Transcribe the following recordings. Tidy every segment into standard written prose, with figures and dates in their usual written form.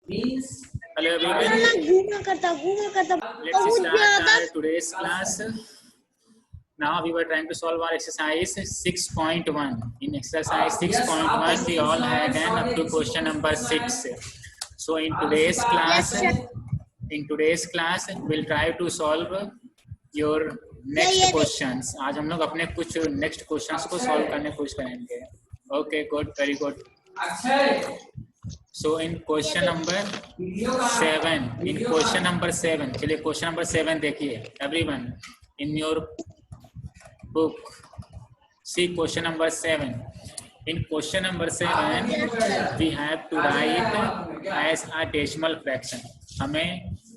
Hello everyone. Let's start our today's class. Now we were trying to solve our exercise 6.1. In exercise 6.1, we all had an up to question number 6. So in today's class, we'll try to solve your next questions. आज हम लोग अपने कुछ next questions को solve करने की कोशिश करेंगे. Okay, good, very good. So in question number 7, चलिए question number 7 देखिए. Everyone in your book, see question number 7. In question number 7, we have to write as a decimal fraction. हमें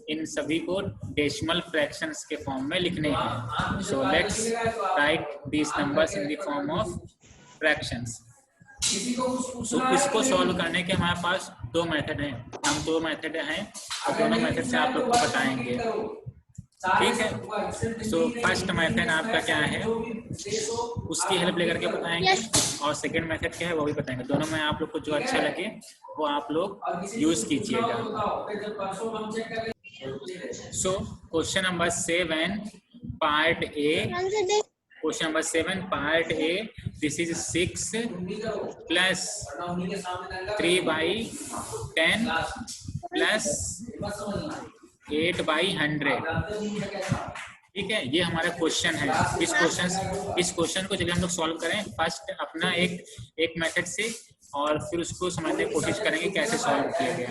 इन सभी को decimal fractions के फॉर्म में लिखने हैं. So let's write these numbers in the form of fractions. So इसको solve करने के हमारे पास दो मेथड हैं. हम दो मेथड हैं और दोनों मेथड से आप लोग को बताएंगे. ठीक है. सो फर्स्ट मेथड आपका क्या है उसकी हेल्प लेकर के बताएंगे और सेकंड मेथड क्या है वो भी बताएंगे. दोनों में आप लोग को जो अच्छा लगे वो आप लोग यूज कीजिएगा. So question number 7 part A. Question number 7 part A. This is 6 plus 3 by 10 plus 8 by 100. ठीक है, ये हमारा क्वेश्चन है. इस क्वेश्चन को चलिए हम लोग सॉल्व करें. फर्स्ट अपना एक मेथड से और फिर उसको समझने की कोशिश करेंगे कैसे सॉल्व किया गया.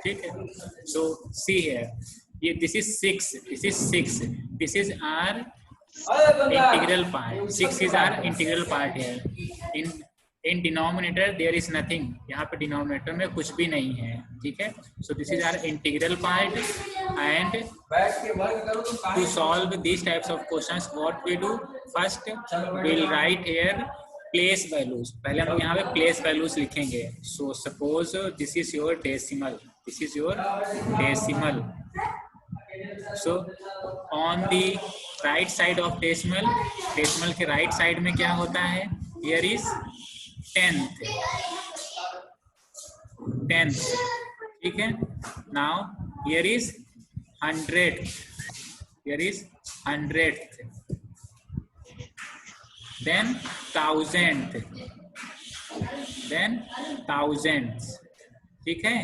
ठीक है. सो सी है ये this is 6. This is our integral part. 6 is our integral part here. In denominator there is nothing. यहाँ पे denominator में कुछ भी नहीं है. ठीक है. So this is our integral part and to solve these types of questions what we do first we'll write here place values. पहले हम यहाँ पे place values लिखेंगे. So suppose this is your decimal. So on the right side of decimal के right side में क्या होता है? Here is tenth. ठीक है. Now here is hundredth. Then thousandth. ठीक है.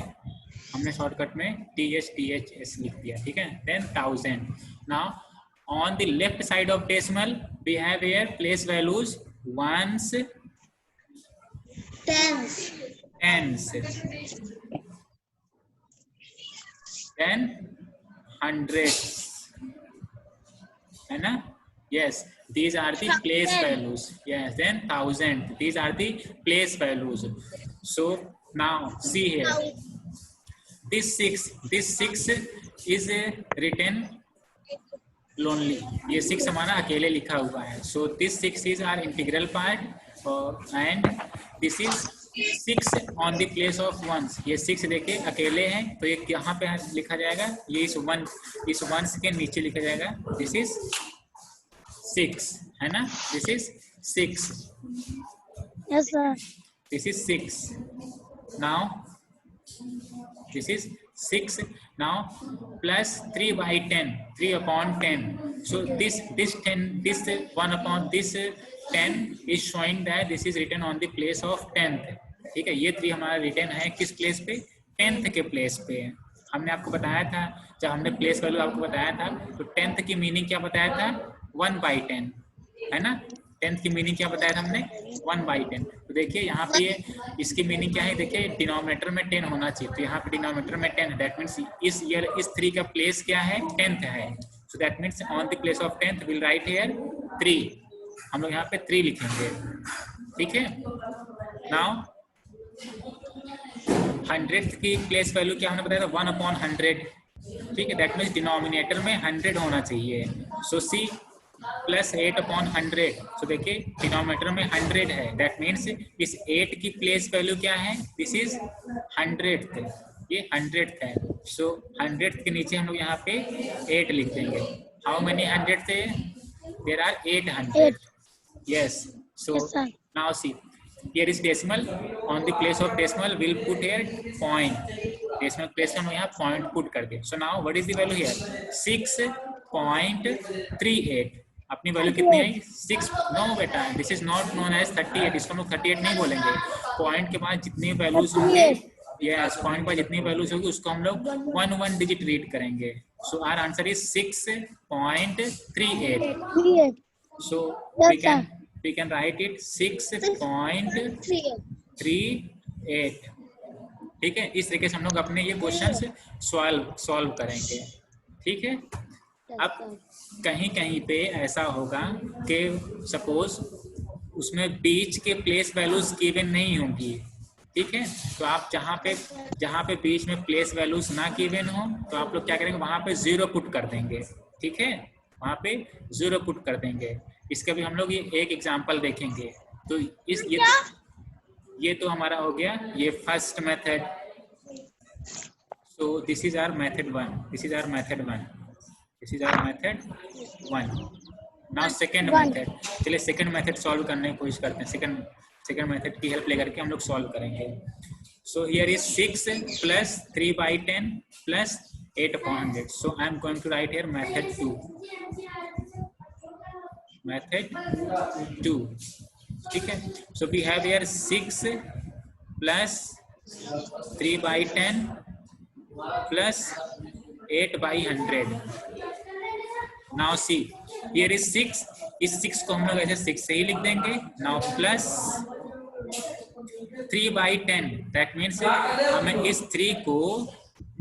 हमने शॉर्टकट में TH लिख दिया. ठीक है. Then thousand. Now on the left side of decimal we have here place values ones, tens, then hundreds. है ना? Yes, these are the place values. Yes, then thousand. These are the place values. So now see here. This 6 is written lonely. ये 6 हमारा अकेले लिखा हुआ है. So this 6 is our integral part and this is 6 on the place of ones. ये 6 देखे अकेले हैं तो ये यहाँ पे लिखा जाएगा. ये इस ones के नीचे लिखा जाएगा. This is 6 है ना. This is 6. Yes sir. This is 6. Now this is 6. Now plus 3 by 10, 3 upon 10. So this 1 upon this 10 is showing that this is written on the place of 10th. ठीक है. ये 3 हमारा रिटर्न है किस place पे? 10th के place पे. हमने आपको बताया था जब हमने प्लेस वैल्यू आपको बताया था तो 10th की मीनिंग क्या बताया था? 1 by 10 है ना. 10th की मीनिंग क्या बताया था हमने? 1 by 10. तो देखिए यहाँ पे इसकी मीनिंग क्या है? देखिए डिनोमिनेटर में 10 होना चाहिए. तो यहाँ पे डिनोमिनेटर में 10 है. दैट मीन्स इस 3 का प्लेस क्या है? 10th है. So that means on the place of 10th will write here 3. हम लोग यहाँ पे 3 लिखेंगे. ठीक है. नाउ 100th की प्लेस वैल्यू क्या हमने बताया था? 1 upon 100. ठीक है. दैट मीन्स डिनोमिनेटर में 100 होना चाहिए. सो सी प्लस 8 upon 100. तो देखिए डिनोमिनेटर में 100 है. दैट मीन्स इस 8 की प्लेस वैल्यू क्या है? This is 100th. ये 100th है. सो 100th के नीचे हम लोग यहाँ पे 8 लिख देंगे. हाउ मेनी 100th है? There are 800. Yes. So now see Here is decimal. On the place of decimal, we'll put here point. Decimal place हम यहाँ point put कर दे. So now what is the value here? 6.38. अपनी value कितनी आई? 6. No बेटा, this is not known as 38. इसको हम लोग 38 नहीं बोलेंगे. पॉइंट के बाद जितनी वैल्यूज होंगे, यस, पॉइंट पर जितनी वैल्यूज होगी उसको हम लोग 1 डिजिट रीड करेंगे. So our answer is 6.38. So we can write it 6.38. ठीक है, इस तरीके से हम लोग अपने ये क्वेश्चन सॉल्व करेंगे. ठीक है. अब कहीं कहीं पे ऐसा होगा कि सपोज उसमें बीच के प्लेस वैल्यूज गिवन नहीं होंगी. ठीक है, तो आप जहाँ पे बीच में प्लेस वैल्यूज ना गिवन हो तो आप लोग क्या करेंगे, वहां पे 0 पुट कर देंगे. ठीक है, वहां पे 0 पुट कर देंगे. इसका भी हम लोग ये एक एग्जांपल देखेंगे. तो ये तो हमारा हो गया ये first method. So this is our method 1. This is our method 1. This is our method 1. Now second method. चलिए सेकंड मेथड सॉल्व करने की कोशिश करते हैं. सेकंड मेथड की हेल्प लेकर के हम लोग सॉल्व करेंगे. So here is 6 plus 3/10 plus 8/100. So I am going to write here method 2. Method 2. ठीक है. So we have here 6 plus 3/10 plus 8/100. Now see here is 6. इस 6 को हम लोग ऐसे 6 से ही लिख देंगे. Now plus 3/10. दैट मीन्स हमें इस 3 को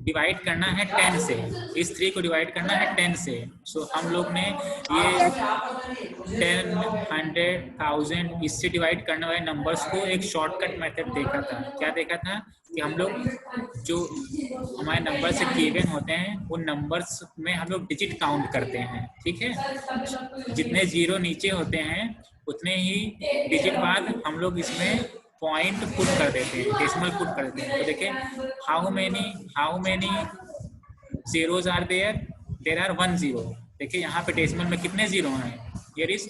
डिवाइड करना है 10 से. इस 3 को डिवाइड करना है 10 से. सो हम लोग ने ये 10, 100, 1000 इससे डिवाइड करने वाले नंबर्स को एक शॉर्टकट मेथड देखा था. क्या देखा था कि हम लोग जो हमारे नंबर से गिवन होते हैं उन नंबर्स में हम लोग डिजिट काउंट करते हैं. ठीक है, जितने 0 नीचे होते हैं उतने ही डिजिट बाद हम लोग इसमें पॉइंट पुट कर देते हैं, डेसिमल पुट कर देते हैं. तो देखिए how many zeros are there are 1 0. देखिए यहाँ पे डेसिमल में कितने 0 हैं? Here is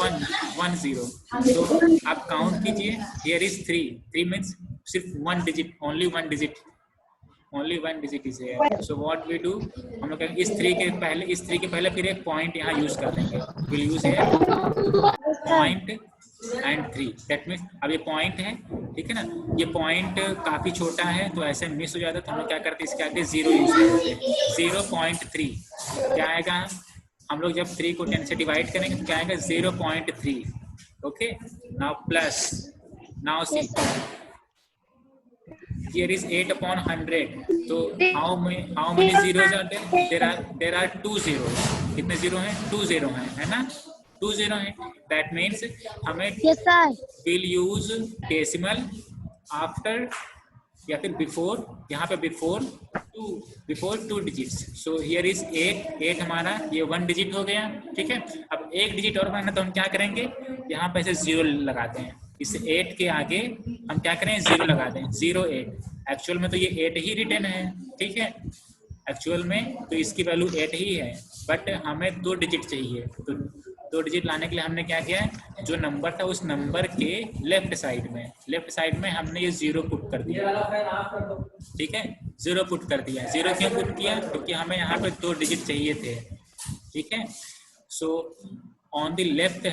1 0. तो आप काउंट कीजिए. हियर इज 3 मीन्स सिर्फ 1 digit, only 1 digit is here. So what we do, हम लोग इस 3 के पहले फिर एक पॉइंट यहाँ यूज कर देंगे. Will use here point and 3. That means अब ये पॉइंट है. ठीक है ना, ये पॉइंट काफी छोटा है तो ऐसे मिस हो जाता है. तो हम लोग क्या करते हैं, इसके आगे 0 यूज करते हैं. 0.3 क्या आएगा? हम लोग जब 3 को 10 से डिवाइड करेंगे तो क्या आएगा? 0.3. Okay, now plus. Now see here is 8/100. तो how many zeros are there? There are 2 zeros. कितने 0 हैं? 2 0 हैं, है ना? 2 0 हैं. That means हमें will use decimal after या फिर before. यहाँ पे before 2 digits. So here is 8 हमारा ये 1 डिजिट हो गया. ठीक है, अब 1 डिजिट और बनाना तो हम क्या करेंगे, यहाँ पे ऐसे 0 लगाते हैं. इस 8 के आगे हम क्या करें, 0 लगा दें. 0.8. एक्चुअल में तो ये 8 ही रिटर्न है. ठीक है, एक्चुअल में तो इसकी वैल्यू 8 ही है, बट हमें 2 डिजिट चाहिए. तो 2 डिजिट लाने के लिए हमने क्या किया है, जो नंबर था उस नंबर के लेफ्ट साइड में हमने ये 0 पुट कर दिया. ठीक है, 0 पुट कर दिया. 0 क्यों पुट किया? क्योंकि हमें यहाँ पे 2 डिजिट चाहिए थे. ठीक है, सो on the left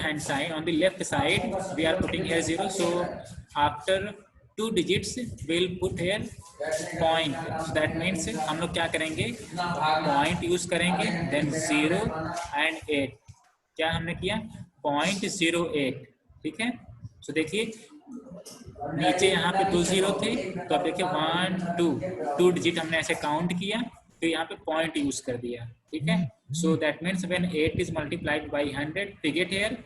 side we are putting here 0. So after 2 digits we'll put here point. So that means हम लोग क्या करेंगे, point यूज करेंगे, then 0 and 8. क्या हमने किया? 0.08. ठीक है, so देखिए नीचे यहाँ पे 2 0 थे, तो अब देखिए 1 2 डिजिट हमने ऐसे काउंट किया, तो यहाँ पे पॉइंट यूज कर दिया. ठीक है, so that means when 8 is multiplied by 100 we get here,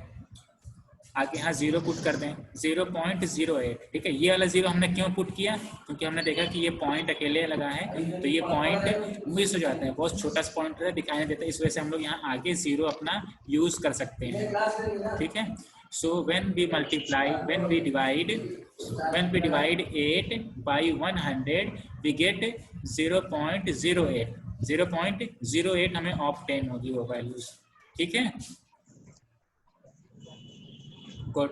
आगे यहाँ 0 पुट कर दें, 0.08. ठीक है, ये वाला 0 हमने क्यों पुट किया? क्योंकि हमने देखा कि ये पॉइंट अकेले लगा है तो ये पॉइंट मिस हो जाता है, बहुत छोटा सा पॉइंट है, दिखाई नहीं देता. इस वजह से हम लोग यहाँ आगे 0 अपना यूज कर सकते हैं. ठीक है, so when we divide 8 by 100 we get 0.08. 0.08 हमें ऑब्टेन होगी वो वैल्यूज. ठीक है, गुड.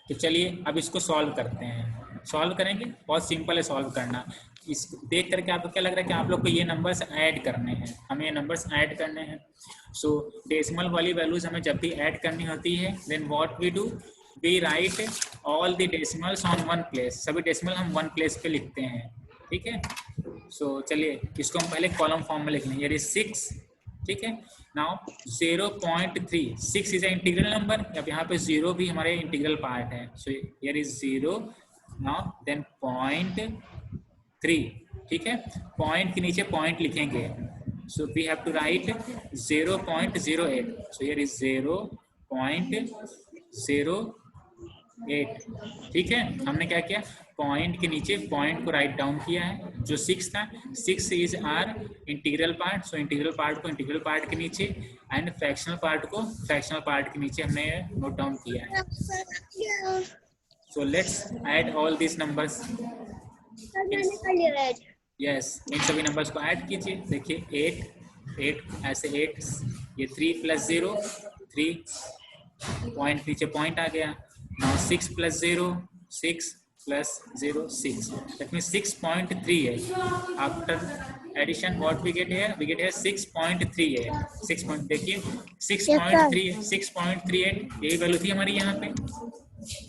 तो चलिए अब इसको सॉल्व करते हैं। सॉल्व करेंगे, बहुत सिंपल है सॉल्व करना। इस देख करके आपको क्या लग रहा है कि आप लोग को ये नंबर्स ऐड करने हैं, हमें ये नंबर्स ऐड करने हैं। सो डेसिमल वाली वैल्यूज हमें जब भी ऐड करनी होती है, then what we do, we write all the decimals on one place. सभी डेसिमल हम वन प्लेस पे लिखते हैं, ठीक है। सो चलिए इसको हम पहले कॉलम फॉर्म में लिख लेंगे, यानी 6, ठीक है। Now 0.3, 6 is a integral number. अब यहाँ पे 0 भी हमारे इंटीग्रल पार्ट है। So here is 0, now then 0.3, ठीक है। पॉइंट के नीचे पॉइंट लिखेंगे, so we have to write 0.08। So here is 0.08, ठीक है। हमने क्या किया, पॉइंट के नीचे पॉइंट को राइट डाउन किया है। जो 6 था, 6 is our integral part. So integral part को इंटीग्रल पार्ट के नीचे एंड फ्रैक्शनल पार्ट को फ्रैक्शनल पार्ट के नीचे हमने नोट डाउन किया है। So let's add all this numbers. Yes, इन सभी नंबर्स को ऐड कीजिए। देखिए 8 ऐसे 8, ये 3 + 0 3, पॉइंट नीचे पॉइंट आ गया। नाउ 6 + 0 6 + 0 6, दैट मीन्स 6.3 है। After addition what we get here, we get here 6.3 है। 6 पॉइंट, देखिए 6.3 6.38 यही वैल्यू थी हमारी यहाँ पे,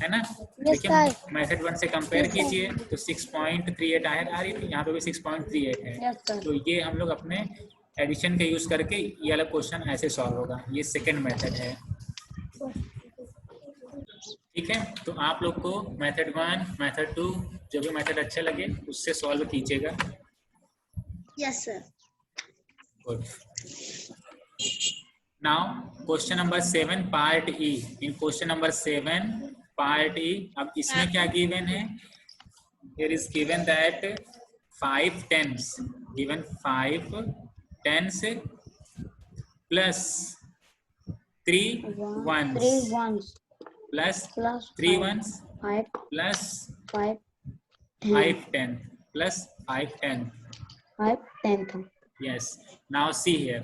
है ना। देखिए मेथड 1 से कंपेयर कीजिए तो 6.38 आ रही थी, यहाँ पे भी 6.38 है। तो ये हम लोग अपने एडिशन का यूज करके ये वाला क्वेश्चन ऐसे सॉल्व होगा। ये सेकंड मेथड है, ठीक है। तो आप लोग को मेथड 1, मेथड 2 जो भी मेथड अच्छा लगे उससे सॉल्व कीजिएगा। Yes sir. Good. Now question number 7 part E. In question number 7 part E, अब इसमें क्या गिवन है, here is given that 5 tens, given 5 tens plus 3 ones plus 3 ones plus 5 tenth plus 5 tenth. Yes. Now see here,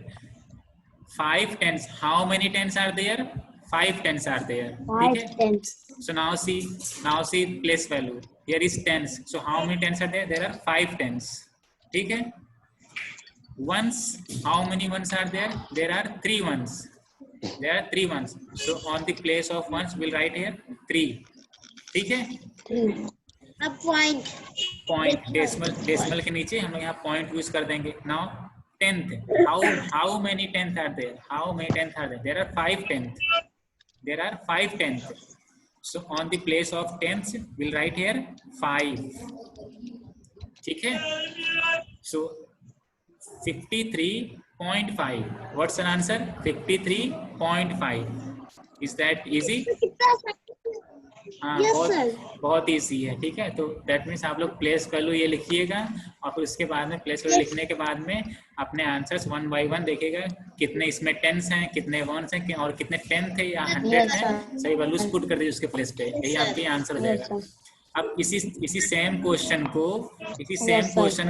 5 tens. How many tens are there? 5 tens are there. 5 tens. So now see place value. Here is tens. So how many tens are there? There are 5 tens. ठीक है. Ones. How many ones are there? There are 3 ones. There are 3 ones. So on the place of ones, we'll write here 3. ठीक है. A point. Point. Decimal के नीचे हम लोग यहाँ point use कर देंगे. Now tenth. How many tenth are there? How many tenth are there? There are 5 tenth. There are 5 tenth. So on the place of tenths, we'll write here 5. ठीक है. So 53.5. What's the answer? 53.5. Is that easy? हाँ, बहुत easy है, ठीक है। तो that means आप लोग प्लेस वैल्यू ये लिखिएगा और फिर उसके बाद में प्लेस वैल्यू लिखने के बाद में अपने आंसर्स 1 by 1 देखिएगा, कितने इसमें टेंस हैं, कितने वंस हैं और कितने टेंथ है या 100 हैं, सही वैल्यूज पुट कर दीजिए उसके प्लेस पे, यही आपके आंसर हो जाएगा। अब इसी सेम क्वेश्चन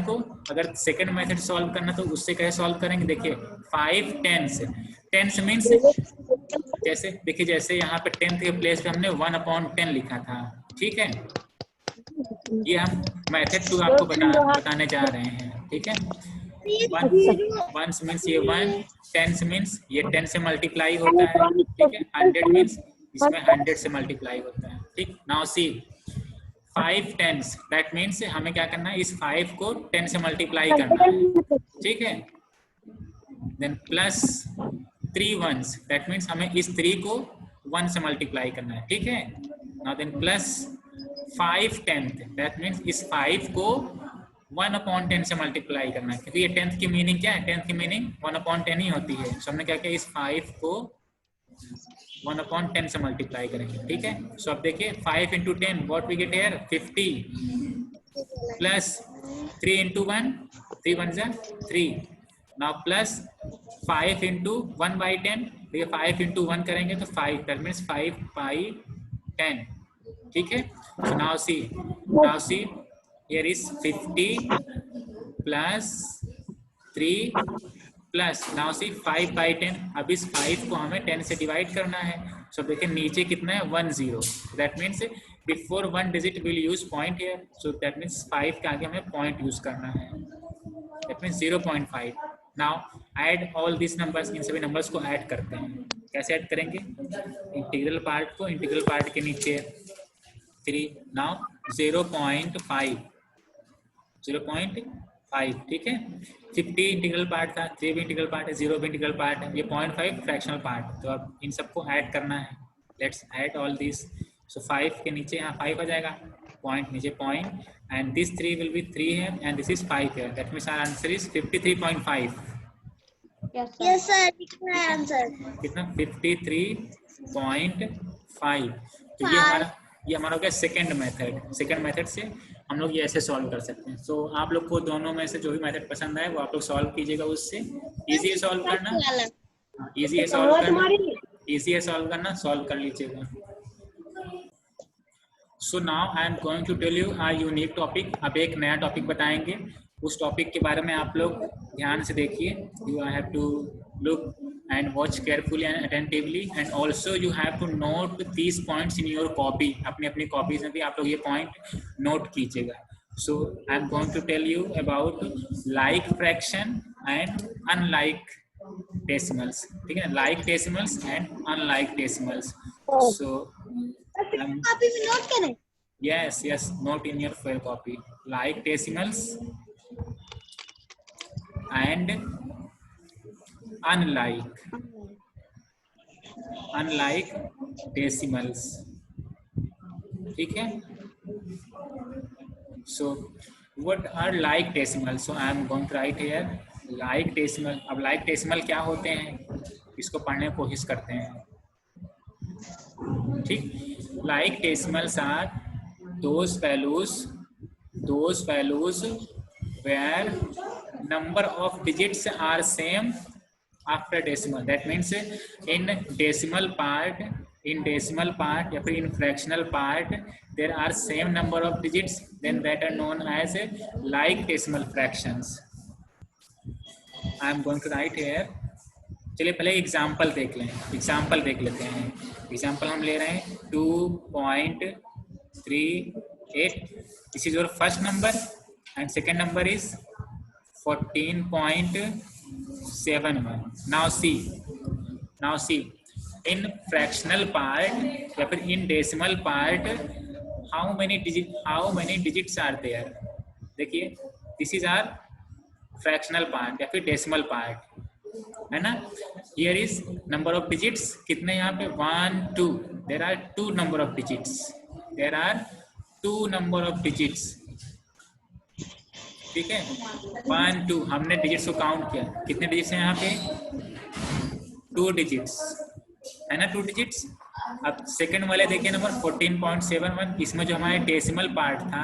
को अगर सेकंड मेथड सॉल्व करना तो उससे कैसे सॉल्व करेंगे, देखिए 5 टेंस मीन्स जैसे देखिए, जैसे यहाँ पे टेंथ के प्लेस पे हमने 1/10 लिखा था, ठीक है। ये हम मेथड 2 आपको बताने जा रहे हैं, ठीक है। वंस मीन्स ये 1, टेंस मीन्स ये 10 से मल्टीप्लाई होता है, ठीक है। 100 मीन्स इसमें 100 से मल्टीप्लाई होता है, ठीक। Now see 5 tens, that means हमें क्या करना है, इस 5 को 10 से मल्टीप्लाई करना है, ठीक है। Then plus 3 ones, that means हमें इस 3 को 1 से मल्टीप्लाई करना है, ठीक है। Now then plus 5 tenth, that means इस 5 को 1/10 से मल्टीप्लाई करना है, क्योंकि ये 10th की मीनिंग क्या है, 10th की मीनिंग 1/10 ही होती है। सो हमने क्या किया, इस 5 को 1/10 से मल्टीप्लाई करेंगे, ठीक है। सो अब देखिए 5 into 10, what we get here 50 plus 3 into 1, 3 1 जा 3। नाउ प्लस 5 into 1 by 10, देखिए 5 into 1 करेंगे तो 5, दैट मीन्स 5 by 10, ठीक है। सो now see here is 50 plus 3 plus now see 5 by 10, अब इस 5 को हमें 10 से डिवाइड करना है। सो देखिए नीचे कितना है 1 0, that means before 1 digit will use point here, so that means 5 के आगे हमें पॉइंट यूज करना है, that means 0.5। Now add all this numbers, इन सभी नंबर्स को ऐड करते हैं। कैसे ऐड करेंगे? इंटीग्रल पार्ट को इंटीग्रल पार्ट के नीचे 3, नाउ 0.5, 0.5, ठीक है। 50 इंटीग्रल पार्ट था, 3 भी इंटीग्रल पार्ट है, 0 भी इंटीग्रल पार्ट है, ये 0.5 फ्रैक्शनल पार्ट। तो अब इन सबको ऐड करना है, let's add all this. So 5 के नीचे यहाँ 5 आ जाएगा, पॉइंट नीचे point, and this 3 will be 3 है एंड दिस इज 5 है, that means our answer is 53.5। Yes, sir. कितना है आंसर? कितना? 53.5। तो ये हमारा हो गया सेकेंड मेथड। सेकेंड मेथड से हम लोग ये ऐसे सॉल्व कर सकते हैं। सो आप लोग को दोनों में से जो भी मेथड पसंद आए वो आप लोग सॉल्व कीजिएगा उससे। इजी है सॉल्व करना, इजी है सॉल्व करना, इजी है सॉल्व करना, सॉल्व कर लीजिएगा। So now I am going to tell you a unique topic. अब एक नया टॉपिक बताएंगे, उस टॉपिक के बारे में आप लोग ध्यान से देखिए। You have to look and watch carefully and attentively, and also you have to note these points in your copy। अपनी कॉपीज में भी आप लोग ये पॉइंट नोट कीजिएगा। So I am going to tell you about like fraction and unlike decimals, ठीक है? Like decimals and unlike decimals। So copy में नोट करें? yes, note in your fair copy like decimals and unlike decimals, ठीक है? So what are like decimals? So I am going to write here like decimal। अब like decimal क्या होते हैं इसको पढ़ने की कोशिश करते हैं, ठीक? Like decimals are those values where number of digits are same after decimal। That means in decimal part या फिर in fractional part there are same number of digits, then that are known as like decimal fractions। I am going to write here। चलिए पहले example देख लें, example देख लेते हैं। Example हम ले रहे हैं 2.38, this is your first number and second number is 14.71। Now see in fractional part या फिर in decimal part how many digits are there. देखिए this is our fractional part या फिर डेसिमल पार्ट, है ना? Here is number of digits, कितने यहाँ पे 1 2, there are 2 number of digits, ठीक है? 1 2 हमने डिजिट्स को काउंट किया, कितने डिजिट्स हैं यहाँ पे? 2 डिजिट्स, है ना? 2 डिजिट्स। अब सेकंड वाले देखिए नंबर 14.71, इसमें जो हमारे डेसिमल पार्ट था,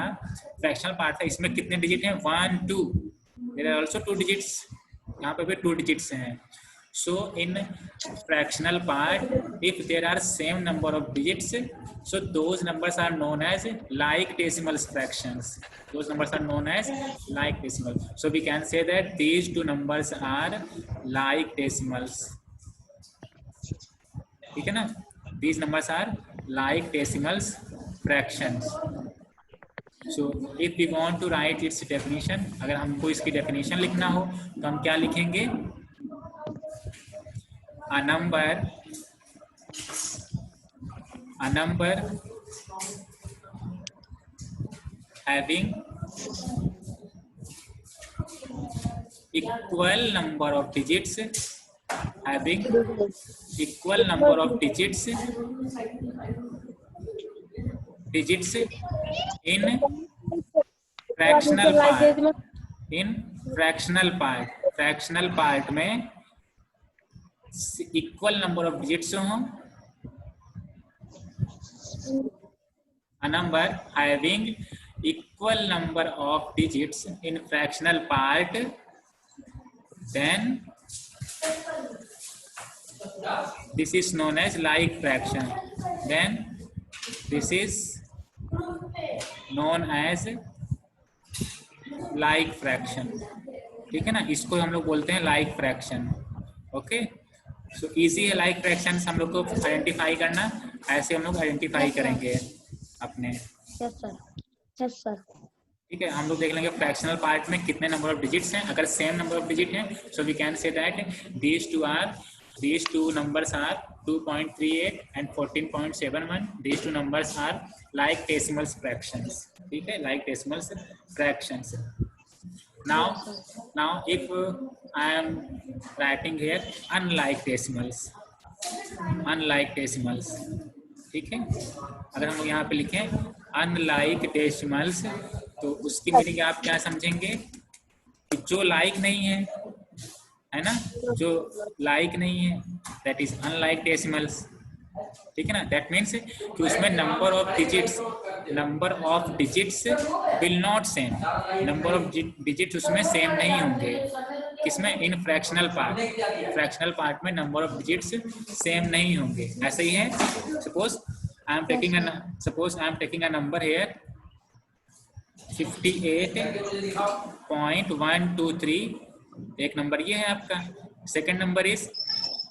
फ्रैक्शनल पार्ट था, इसमें कितने डिजिट हैं? 1 2, देयर आर आल्सो 2 डिजिट्स, यहाँ पे भी 2 डिजिट्स हैं। So in fractional part, if there are same number of digits, so those numbers are known as like decimal fractions. Those numbers are known as like decimal. So we can say that these two numbers are like decimals. ठीक है ना? These numbers are like decimals fractions. So if we want to write its definition, अगर हमको इसकी definition लिखना हो तो हम क्या लिखेंगे? A number having equal number of digits in fractional part में इक्वल नंबर ऑफ डिजिट्स हो। A number having equal number of digits in fractional part, then this is known as like fraction. Then this is known as like fraction. ठीक है ना, इसको हम लोग बोलते हैं like fraction. Okay, so easy है लाइक फ्रैक्शन हम लोग को आइडेंटिफाई करना, ऐसे हम लोग आइडेंटिफाई करेंगे अपने। Yes sir, yes sir. ठीक है, हम लोग देख लेंगे फ्रैक्शनल पार्ट में कितने नंबर ऑफ डिजिट्स हैं। अगर सेम नंबर ऑफ डिजिट हैं so we can say that these two numbers are 2.38 and 14.71. These two numbers are like decimal fractions. ठीक है, like decimal fractions. Now if I am writing here unlike decimals, ठीक है, अगर हम लोग यहाँ पे लिखें अनलाइक डेसिमल्स तो उसकी मीनिंग आप क्या समझेंगे कि जो लाइक नहीं है ना, जो लाइक नहीं है दैट इज अनलाइक डेसिमल्स। ठीक है ना, दैट मीन्स कि उसमें number of digits will not same, number of digits उसमें सेम नहीं होंगे। किसमें? इन फ्रैक्शनल पार्ट में नंबर ऑफ डिजिट्स सेम नहीं होंगे। ऐसे ही है, suppose I am taking a number here 58.123, एक नंबर ये है आपका। Second number is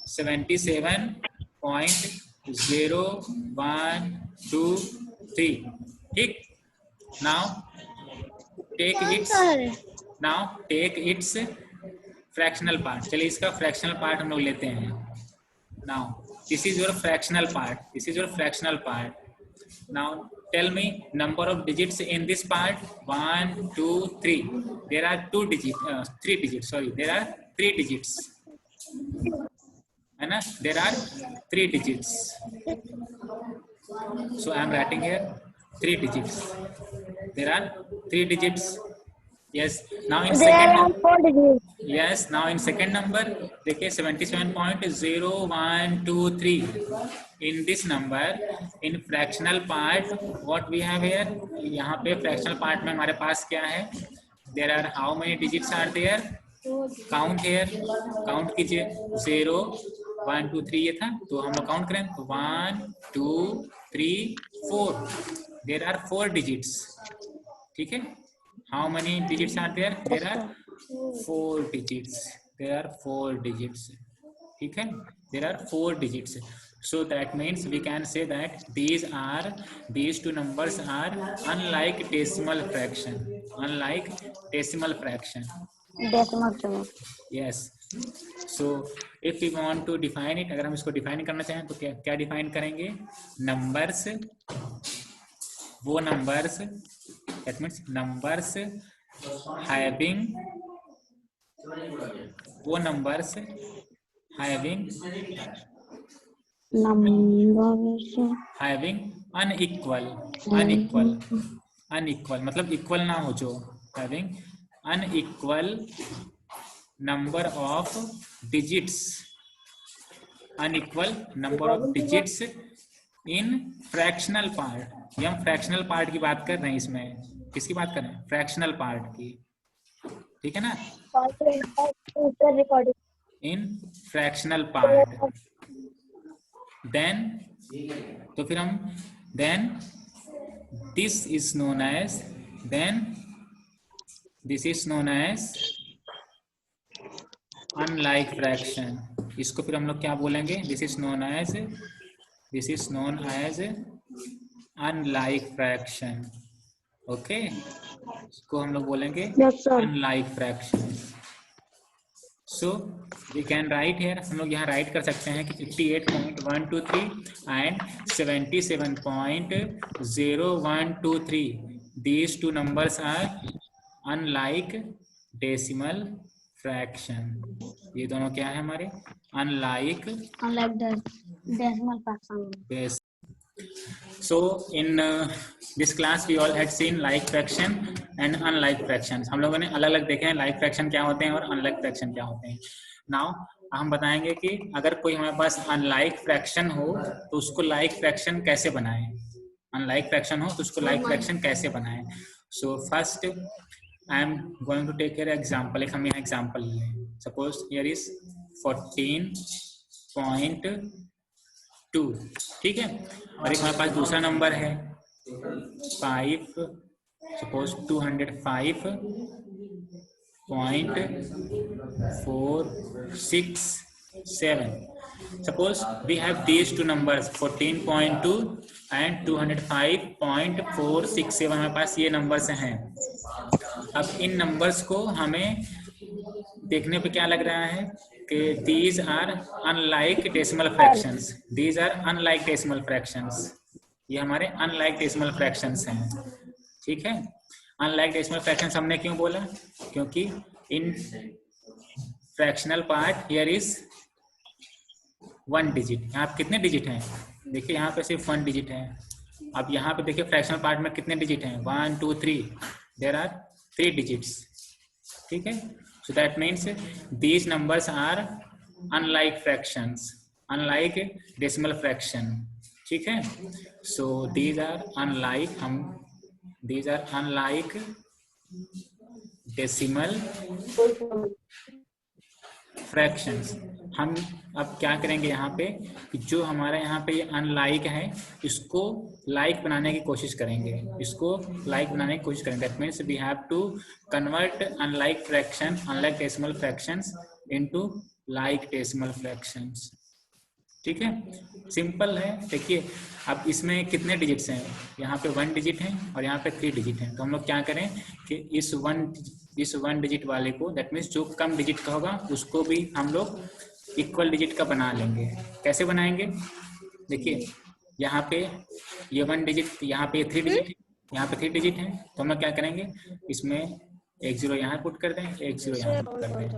77.0123। ठीक, now take its fractional part. चलिए इसका फ्रैक्शनल पार्ट हम लोग लेते हैं। Now this is your fractional part. Now tell me number of digits in this part. 1, 2, 3. There are 3 digits. Sorry, there are 3 digits. है ना? There are 3 digits. So I am writing here 3 digits. There are 3 digits. Yes. Now in second number. Yes. Now in second number, देखिए 77.0123. In this number, in fractional part, what we have here? यहाँ पे fractional part में हमारे पास क्या है? There are how many digits are there? Count here. Count कीजिए। 0, 1, 2, 3 ये था, तो हम लोग काउंट करें तो 1, 2, 3, 4. There are 4 digits. ठीक है? How many digits are there? There are 4 digits. ठीक है? There are 4 digits. So that means we can say that these two numbers are unlike decimal fraction. Yes. So if we want to define it, अगर हम इसको define करना चाहें तो क्या define करेंगे? नंबर्स, वो numbers, that means numbers having unequal मतलब इक्वल ना हो, जो having unequal number of digits in fractional part। ये हम फ्रैक्शनल पार्ट की बात कर रहे हैं। इसमें किसकी बात कर रहे हैं? फ्रैक्शनल पार्ट की। ठीक है ना, इन फ्रैक्शनल पार्ट। देन तो फिर हम this is known as unlike fraction. इसको फिर हम लोग क्या बोलेंगे? This is known as unlike fraction. Okay, इसको हम लोग बोलेंगे unlike fraction. So we can write here, हम लोग यहाँ राइट कर सकते हैं कि 58.123 and 77.0123 these two numbers are unlike decimal fraction. ये दोनों क्या है हमारे? Unlike decimal fraction. So in this class we all had seen like fraction and unlike fractions. हम लोगों ने अलग अलग देखे हैं like fraction क्या होते हैं और unlike fraction क्या होते हैं। Now हम बताएंगे कि अगर कोई हमारे पास unlike fraction हो तो उसको like fraction कैसे बनाएं। So first I am going to take an example। एक हम यहाँ example लें। Suppose here is 14.2। ठीक है, और एक हमारे पास दूसरा नंबर है 5, suppose 205 0.467. Suppose we have these two numbers 14.2 and 205.467. हमारे पास ये नंबर्स हैं। अब इन नंबर्स को हमें देखने पे क्या लग रहा है कि these are unlike decimal fractions. These are unlike decimal fractions. ये हमारे unlike decimal fractions हैं, ठीक है। unlike decimal fractions हमने क्यों बोला? क्योंकि in fractional part here is 1 digit. यहाँ पे कितने डिजिट हैं? देखिए यहाँ पे सिर्फ 1 डिजिट है। अब यहाँ पे देखिए फ्रैक्शनल पार्ट में कितने डिजिट हैं? 1 2 3, देयर आर 3 डिजिट्स, ठीक है। So that means these numbers are unlike fractions, unlike decimal fraction, ठीक है। So these are unlike decimal fractions. हम अब क्या करेंगे यहाँ पे कि जो हमारा यहाँ पे ये अनलाइक है इसको लाइक बनाने की कोशिश करेंगे, इसको लाइक बनाने की कोशिश करेंगे। That means we have to convert unlike fraction, unlike decimal fractions into like decimal fractions, ठीक है। सिंपल है। देखिए अब इसमें कितने डिजिट्स हैं? यहाँ पे 1 डिजिट है और यहाँ पे 3 डिजिट है। तो हम लोग क्या करें कि इस वन डिजिट वाले को, दैट मीन्स जो कम डिजिट का होगा उसको भी हम लोग इक्वल डिजिट का बना लेंगे। कैसे बनाएंगे? देखिए यहाँ पे ये 1 डिजिट, यहाँ पे 3 डिजिट है, यहाँ पे 3 डिजिट है। तो हम लोग क्या करेंगे, इसमें एक 0 यहाँ पुट कर दें, एक 0 यहाँ पुट कर दें,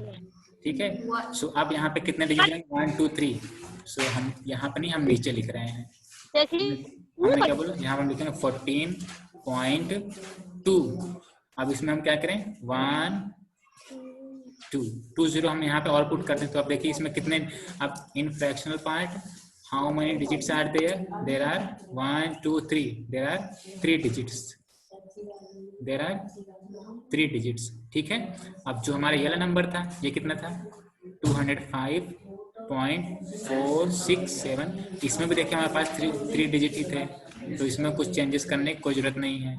ठीक है। सो अब यहाँ पे कितने डिजिट हैं? 1 2 3। सो हम यहाँ पे नहीं, हम नीचे लिख रहे हैं। हमने क्या बोला? यहाँ हम लिखेंगे 14.2। अब इसमें हम क्या करें? 1 2 2 0 हम यहाँ पे और पुट करते हैं। तो अब देखिए इसमें कितने, अब in fractional part how many digits are there? There are 1 2 3, there are 3 digits, there are 3 digits, ठीक है। अब जो हमारा ये वाला नंबर था ये कितना था? 205.467। इसमें भी देखिए हमारे पास 3 डिजिट ही थे, तो इसमें कुछ चेंजेस करने की कोई जरूरत नहीं है।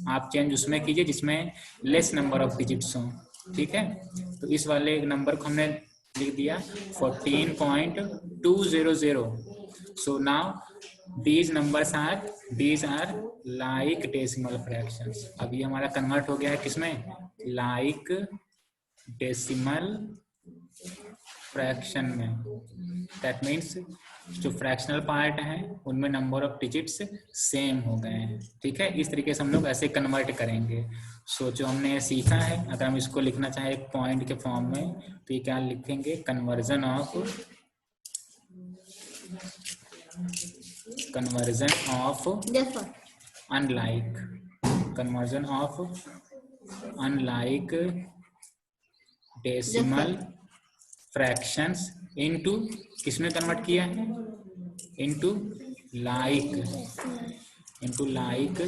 आप चेंज उसमें कीजिए जिसमें लेस नंबर ऑफ डिजिट्स हों, ठीक है। तो इस वाले नंबर को हमने लिख दिया 14.200। So now these are like decimal fractions. अब ये हमारा कन्वर्ट हो गया है किसमें? like decimal फ्रैक्शन में। दैट मीन्स जो फ्रैक्शनल पार्ट है उनमें नंबर ऑफ डिजिट्स सेम हो गए हैं, ठीक है। इस तरीके से हम लोग ऐसे कन्वर्ट करेंगे। सो जो हमने सीखा है, अगर हम इसको लिखना चाहें एक पॉइंट के फॉर्म में तो ये क्या लिखेंगे? Conversion of unlike decimal fractions into, किसमें कन्वर्ट किया है? इनटू लाइक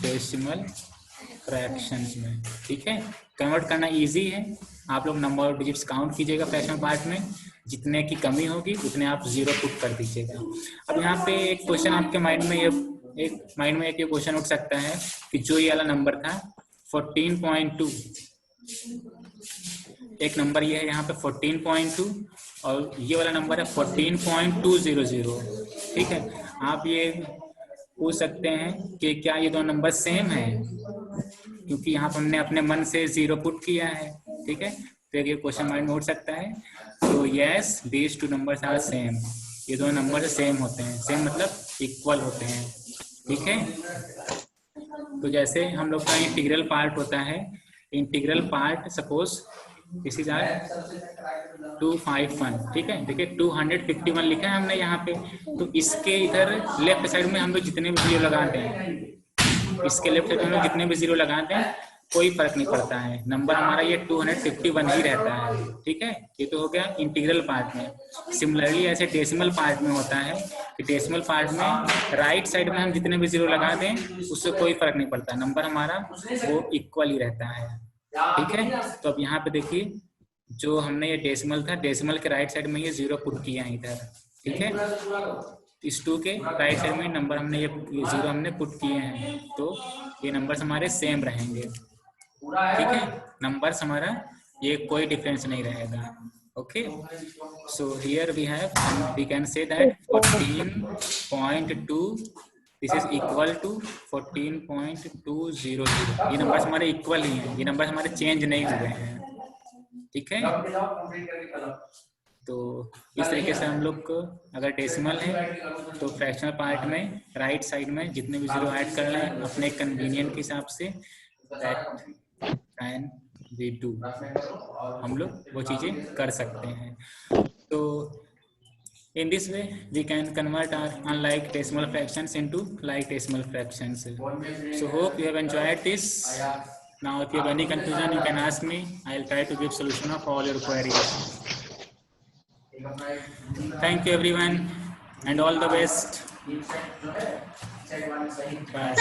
डेसिमल फ्रैक्शंस में, ठीक है। कन्वर्ट करना इजी है। आप लोग नंबर ऑफ डिजिट्स काउंट कीजिएगा फ्रैक्शनल पार्ट में, जितने की कमी होगी उतने आप 0 पुट कर दीजिएगा। अब यहाँ पे एक क्वेश्चन आपके माइंड में ये क्वेश्चन उठ सकता है कि जो ये वाला नंबर था 14.2, एक नंबर ये है यहाँ पे 14.2 और ये वाला नंबर है 14.200, ठीक है। आप ये पूछ सकते हैं कि क्या ये दोनों नंबर सेम है, क्योंकि यहाँ पर हमने अपने मन से 0 पुट किया है, ठीक है। तो ये क्वेश्चन माइंड में उठ सकता है। तो yes, these two numbers are same. ये दोनों नंबर सेम होते हैं। सेम मतलब इक्वल होते हैं, ठीक है। तो जैसे हम लोग का इंटीग्रल पार्ट होता है, integral part suppose this is R 251, ठीक है। देखिए 251 लिखा है हमने यहाँ पे। तो इसके इधर लेफ्ट साइड में हम लोग जितने भी 0 लगाते हैं, इसके लेफ्ट साइड में हम लोग जितने भी 0 लगाते हैं कोई फर्क नहीं पड़ता है, नंबर हमारा ये 251 ही रहता है, ठीक है। ये तो हो गया इंटीग्रल पार्ट में। सिमिलरली ऐसे डेसिमल पार्ट में होता है कि डेसिमल पार्ट में राइट साइड में हम जितने भी 0 लगा दें उससे कोई फर्क नहीं पड़ता, नंबर हमारा वो इक्वल ही रहता है, ठीक है। तो अब यहाँ पे देखिए जो हमने ये डेसिमल था, डेसिमल के राइट साइड में ये 0 पुट किया है इधर, ठीक है। इस 2 के राइट साइड में नंबर हमने ये 0 हमने पुट किए हैं, तो ये नंबर्स हमारे सेम रहेंगे, ठीक है। नंबर्स हमारा ये कोई डिफरेंस नहीं रहेगा. Okay, so here we can say that 14.2 this is equal to 14.200. ये नंबर्स हमारे इक्वल ही हैं, ये नंबर्स हमारे चेंज नहीं हुए हैं. ठीक है, तो इस तरीके से हम लोग को अगर डेसिमल है तो फ्रैक्शनल पार्ट में राइट साइड में जितने भी जीरो ऐड कर लें अपने कन्वीनियंट के हिसाब से, दैट कैन वी डू, हम लोग वो चीज़ें कर सकते हैं. तो in this way we can convert our unlike decimal fractions into like decimal fractions. So hope you have enjoyed this. Now if you have any confusion you can ask me. I'll try to give solution of all your queries. Thank you everyone and all the best. Bye.